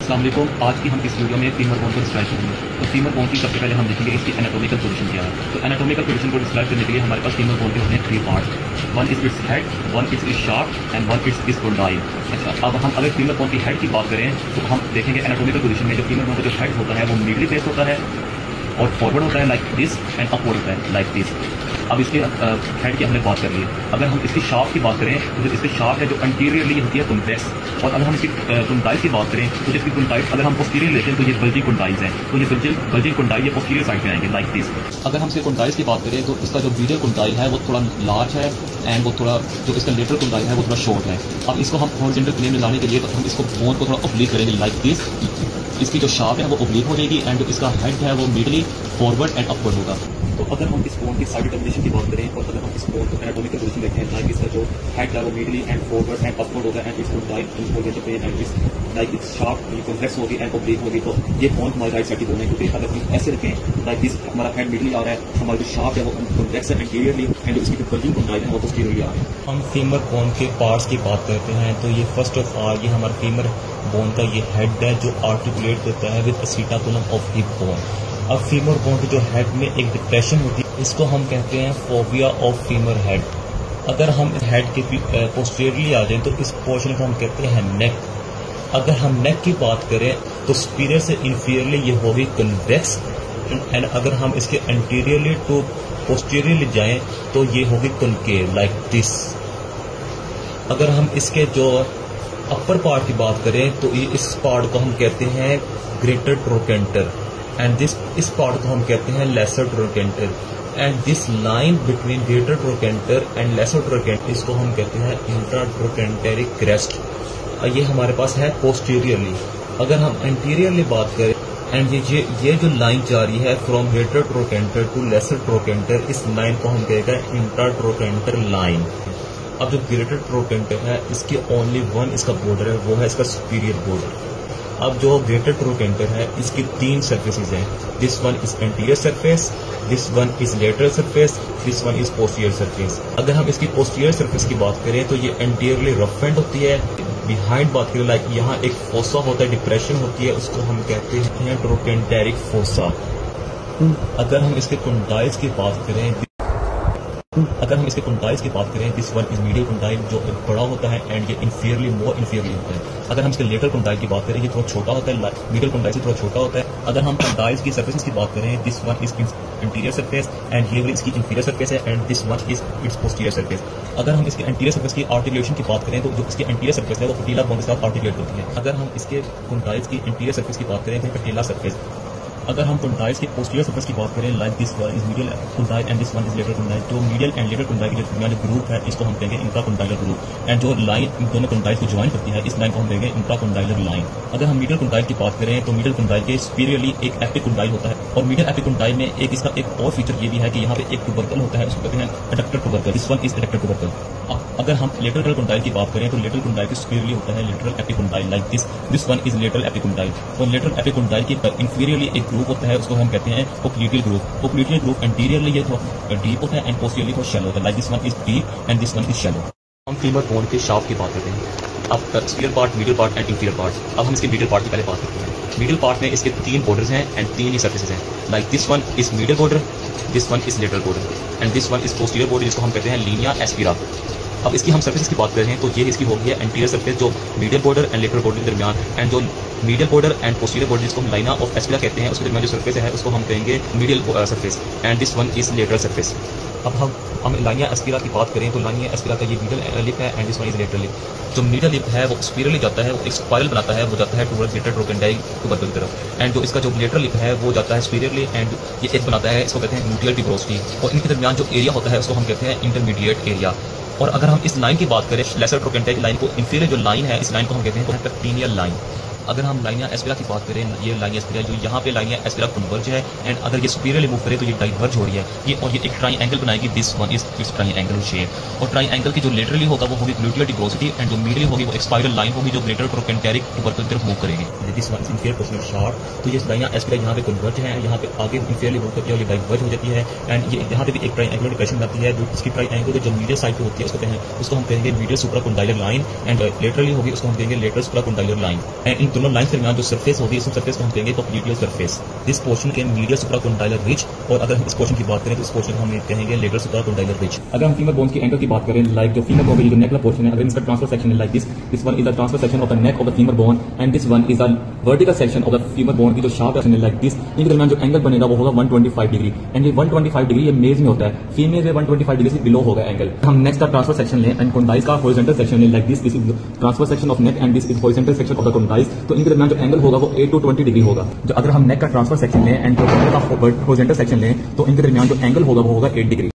अस्सलाम वालेकुम। आज की हम इस वीडियो में फीमर बोन को डिस्क्राइब करेंगे। तो फीमर बोन की सबसे पहले हम देखेंगे इसकी एनाटॉमिकल पोजीशन क्या है। तो एनाटॉमिकल पोजीशन को डिस्क्राइब करने के लिए हमारे पास फीमर बोन के होते हैं 3 parts. One is its head, one is it's shaft and one is it's condyle. अच्छा, अब हम अगर फीमर बोन की हेड की बात करें तो हम देखेंगे एनाटॉमिकल पोजीशन में जो फीमर बोन का जो हेड होता है वो मिडली फेस होता है और फॉरवर्ड होता है लाइक दिस एंड अपवर्ड होता है लाइक दिस। अब इसके हेड की हमने बात कर ली है। अगर हम इसकी शाफ्ट की बात करें तो जो इसकी शाफ्ट है जो अंटीरियरली होती है कॉन्वेक्स, और अगर हम इसकी कंडाइल की बात करें तो जिसकी कंडाइल अगर हम पोस्टीरियर लेते हैं तो ये बल्जिंग कंडाइल्स हैं। तो ये बल्जिंग कंडाइल ये पोस्टीरियर साइड पे आएंगे लाइक दिस। अगर हम इसके कंडाइल्स की बात करें तो इसका जो मीडियल कंडाइल है वो थोड़ा लार्ज है एंड वो थोड़ा जो इसका लेटरल कंडाइल है वो थोड़ा शॉर्ट है। अब इसको हम हॉरिजॉन्टल प्लेन में लाने के लिए तो हम इसको बोन को थोड़ा ऑब्लीक करेंगे लाइक दिस। इसकी जो शाफ्ट है वो ऑब्लीक हो जाएगी एंड जो इसका हेड है वो मिडली फॉरवर्ड एंड अपवर्ड होगा। तो अगर हम इस बोन की साइड डिटर्मिनेशन की बात करें और अगर हम इस बोन को एनाटॉमिकल पोजीशन देखें लाइक इसका जो हेड है वो मिडली एंड फॉरवर्ड एंड अपवर्ड होगा एंड इसको डाइट एंड इस लाइक इस शाफ्ट ये कॉन्वेक्स होगी एंड ऑब्लीक होगी। तो ये बोन हमारी राइट साइड की बोन है, क्योंकि अगर हम ऐसे रखें लाइक दिस हमारा हेड मिडली आ रहा है, हमारी जो शाफ्ट है वो कॉन्वेक्स है एंटीरियरली एंड इसकी जो बल्जिंग कंडाइल है वो पोस्टीरियरली आ रहा है। हम फीमर बोन के पार्ट्स की बात करते हैं तो ये फर्स्ट ऑफ ऑल ये हमारा फीमर बोन का ये हेड है जो आर्टिकुलेट करता है विद एसिटाकुलम ऑफ हिप बोन। अब फीमर बोन के जो हेड में एक डिप्रेशन होती है इसको हम कहते हैं फोबिया ऑफ फीमर हेड। अगर हम हेड के पोस्टीरियरली आ जाएं तो इस पोर्शन को हम कहते हैं नेक। अगर हम नेक की बात करें तो सुपीरियर से इंफीरियरली ये होगी कन्वेक्स एंड अगर हम इसके एंटीरियरली टू पोस्टीरियरली जाएं तो ये होगी कनकेव लाइक दिस। अगर हम इसके जो अपर पार्ट की बात करें तो इस पार्ट को हम कहते हैं ग्रेटर ट्रोकेंटर एंड इस पार्ट को हम कहते हैं lesser trochanter and this line between greater trochanter and lesser trochanter इसको हम कहते हैं इंट्रा ट्रोकेंटेरिक क्रेस्ट। ये हमारे पास है पोस्टीरियरली। अगर हम एंटीरियरली बात करें एंड ये जो लाइन जा रही है from greater trochanter to lesser trochanter, इस लाइन को हम कहते हैं इंट्रा ट्रोकेंटर लाइन। अब जो ग्रेटर ट्रोकेंटर है इसके ओनली वन इसका बॉर्डर है वो है इसका सुपीरियर बॉर्डर। अब जो ग्रेटर ट्रोकेंटर है इसकी 3 सर्फेसेज हैं। This one is anterior surface, this one is lateral surface, this one is posterior surface. अगर हम इसकी पोस्टीरियर सरफेस की बात करें तो ये एंटीरियरली रफ एंड होती है। बिहाइंड बात करें लाइक यहाँ एक फोसा होता है, डिप्रेशन होती है, उसको हम कहते हैं ट्रोकेंटेरिक फोसा। अगर हम इसके कंडाइल्स की बात करें this one is medial condyle जो बड़ा होता है एंड ये इंफीरियरली मोर इंफीरियरली होता है। अगर हम इसके लेटरल कंडाइल की बात करें ये थोड़ा छोटा होता है, मीडियल कंडाइल से थोड़ा छोटा होता है। अगर हम कंडाइल्स की सर्फेसेस की बात करें this one is interior surface and ये इसकी इंफीरियर सरफेस है and this one is it's posterior surface. अगर हम इसके एंटीरियर सरफेस की आर्टिकुलेशन की बात करें तो जो इसकी एंटीरियर सरफेस है वो पटीला बोन के साथ आर्टिकुलेट होती है। अगर हम इसके कंडाइल्स की इंटीरियर सरफेस की बात करें तो पटीला सरफेस। अगर हम कंडाइल्स के पोस्टीरियर सरफेस की बात करें like this one is medial condyle and this one is lateral condyle, जो मीडियल एंड लेटरल कंडाइल के दरमियान जो ग्रुप है इसको हम कहेंगे इंट्रा कंडाइलर ग्रुप एंड जो लाइन इन दोनों कंडाइल्स को ज्वाइन करती है इस लाइन को हम कहेंगे इंट्रा कंडाइलर लाइन। अगर हम मीडियल कंडाइल की बात करें तो मीडियल कंडाइल के सुपीरियरली एक एपिकंडाइल होता है और मीडियल एपिकंडाइल में एक इसका एक और फीचर ये भी है कि यहाँ पे एक ट्यूबरकल होता है, उसको कहते हैं adductor tubercle. This one is adductor tubercle. अगर हम लेटरल कंडाइल की बात करें तो लेटरल कंडाइल के सुपीरियरली होता है lateral epicondyle like this one is lateral epicondyle. और लेटरल एपिकंडाइल की इंफीरियरली एक ग्रुप होता है उसको हम कहते हैं popliteal group. Popliteal group anteriorly ये थोड़ा डीप होता है एंड पोस्टीरियरली थोड़ा शैलो होता है like this one is deep and this one is shallow. हम फीमर बोन के शाफ्ट की बात करते हैं। अब superior part, medial part and inferior part. अब हम इसके मीडियल पार्ट की पहले बात करते हैं। मीडियल पार्ट में इसके 3 बॉर्डर्स हैं एंड 3 ही सर्फेसेज हैं like this one is medial border, this one is lateral border and this one is posterior border जिसको हम कहते हैं लीनिया एस्पिरा। अब इसकी हम सर्फेसेस की बात करें तो ये इसकी होगी है एंटीरियर सरफेस जो medial border and lateral border के दरमियान एंड जो medial border and posterior border जिसको हम लाइना ऑफ एस्पिरा कहते हैं उसके दरमियान जो सरफेस है उसको हम कहेंगे medial surface and this one is lateral surface. अब हम लाइनिया एस्पिरा की बात करें तो लाइनिया एस्पिरा का ये मीडियल लिप है and this one is lateral lip. जो मीडियल लिप है वो स्पाइरली जाता है, वो एक स्पाइरल बनाता है, वो जाता है टुवर्ड्स ग्रेटर ट्रोकेंटाइल ट्यूबरकल की तरफ एंड जो इसका जो लेटरल लिप है वो जाता है स्पाइरली एंड ये एज बनाता है, इसको कहते हैं न्यूक्लियर ट्यूबरोसिटी और इनके दरमियान जो एरिया होता है उसको हम कहते हैं इंटरमीडिएट एरिया। और अगर हम इस लाइन की बात करें लेसर ट्रोकेंटाइल लाइन को इंफीरियर जो लाइन है इस लाइन को हम कहते हैं पेक्टिनियल लाइन। अगर हम लाइनिया एस्पिरा की बात करें ये लाइनिया एस्पिरा जो यहाँ पे लाइनिया एस्पिरा कन्वर्ज है एंड अगर ये सुपीरियरली मूव करे तो ये डाइवर्ज हो रही है ये और ये एक ट्राइएंगल बनाएगी। This one is it's triangle shape और ट्राइएंगल की जो लेटरली होगा वो होगी ग्लूटियर डिग्रोसिटी एंड जो मीडियली होगी वो एक स्पाइरल लाइन होगी जो ग्रेटर ट्रोकेंटेरिक ट्यूबरकल की तरफ मूव करेगी। This one is inferior portion of shaft. तो ये लाइनिया एस्पिरा यहाँ पे कन्वर्ज है, यहाँ पे आगे इंफीरियरली मूव करती है और ये डाइवर्ज हो जाती है एंड ये यहाँ पे भी एक ट्राइएंगुलर डिप्रेशन बनती है जो इसकी ट्राइएंगल जो मीडियल साइड पे होती है उसको हम कहेंगे medial supracondylar line and laterally होगी उसको हम कहेंगे lateral supracondylar line and in दोनों लाइन के दरमियान जो सरफेस होगी, इस सरफेस को हम कहेंगे पॉप्लिटियल सरफेस। दिस पोर्शन के मीडियल सुप्राकोंडाइलर रिज, और अगर हम इस पोर्शन की बात करें तो इस पोर्शन को हम कहेंगे लेटरल सुप्राकोंडाइलर रिज। अगर हम फीमर बोन्स की एंकल की बात करें, लाइक जो फीमर बोन की जो नेक वाला पोर्शन है, अगर इसका ट्रांसफर सेक्शन है like this one is the transfer section of the neck of the femur bone and this one is the vertical section of the femur bone की जो शार्प सेक्शन है लाइक दिस। इनके दरमियान जो angle बनेगा वो होगा 125 डिग्री, एंड ये 125 डिग्री ये मेल्स में होता है, फीमेल में 125 डिग्री से बिलो होगा एंगल। हम नेक्स्ट का ट्रांसफर सेक्शन लें एंड कोंडाइस का हॉरिजॉन्टल सेक्शन है like this is transfer section of neck and this is horizontal section of the condyles. तो इनके दरमियान जो एंगल होगा वो 8 to 20 डिग्री होगा। जो अगर हम नेक का ट्रांसफर सेक्शन लें एंड हॉरिजॉन्टल सेक्शन लें तो इनके दरमियान जो एंगल होगा वो होगा 8 डिग्री।